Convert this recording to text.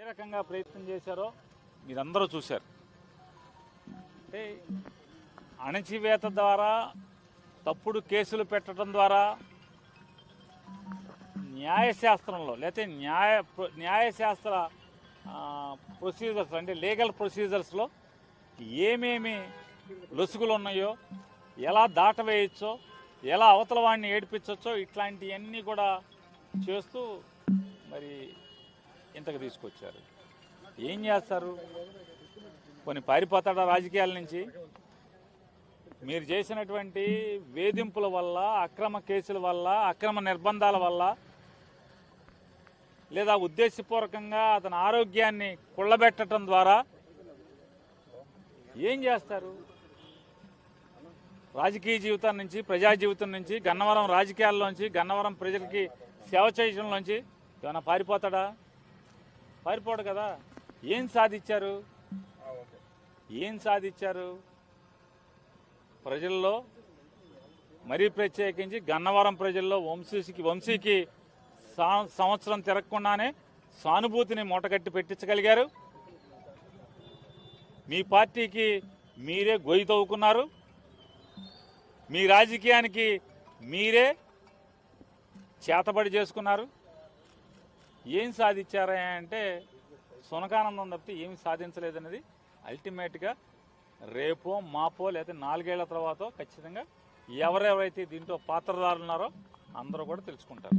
రకంగా ప్రయత్నం చేశారో మీరందరూ చూశారు. అంటే అణచివేత ద్వారా, తప్పుడు కేసులు పెట్టడం ద్వారా న్యాయశాస్త్రంలో లేకపోతే న్యాయశాస్త్ర ప్రొసీజర్స్ అంటే లీగల్ ప్రొసీజర్స్లో ఏమేమి లొసుగులు ఉన్నాయో, ఎలా దాటవేయచ్చో, ఎలా అవతల వాడిని ఏడిపించవచ్చో ఇట్లాంటివన్నీ కూడా చేస్తూ మరి ఇంతకు తీసుకొచ్చారు. ఏం చేస్తారు? కొన్ని పారిపోతాడా రాజకీయాల నుంచి? మీరు చేసినటువంటి వేధింపుల వల్ల, అక్రమ కేసుల వల్ల, అక్రమ నిర్బంధాల వల్ల, లేదా ఉద్దేశపూర్వకంగా అతని ఆరోగ్యాన్ని కుళ్ళబెట్టడం ద్వారా ఏం చేస్తారు? రాజకీయ జీవితం నుంచి, ప్రజా జీవితం నుంచి, గన్నవరం రాజకీయాల్లోంచి, గన్నవరం ప్రజలకి సేవ చేయడంలోంచి ఏమైనా పారిపోతాడా? పారిపోడు కదా. ఏం సాధించారు? ఏం సాధించారు? ప్రజల్లో, మరీ ప్రత్యేకించి గన్నవరం ప్రజల్లో వంశీకి సంవత్సరం తిరగకుండానే సానుభూతిని మూటగట్టి పెట్టించగలిగారు. మీ పార్టీకి మీరే గొయ్యి తవ్వుకున్నారు. మీ రాజకీయానికి మీరే చేతబడి చేసుకున్నారు. ఏం సాధించారా అంటే సునకానందం తప్పితే ఏమి సాధించలేదనేది అల్టిమేట్గా రేపో మాపో లేదా 4 ఏళ్ల తర్వాత ఖచ్చితంగా ఎవరెవరైతే దీంట్లో పాత్రదారులు ఉన్నారో అందరూ కూడా తెలుసుకుంటారు.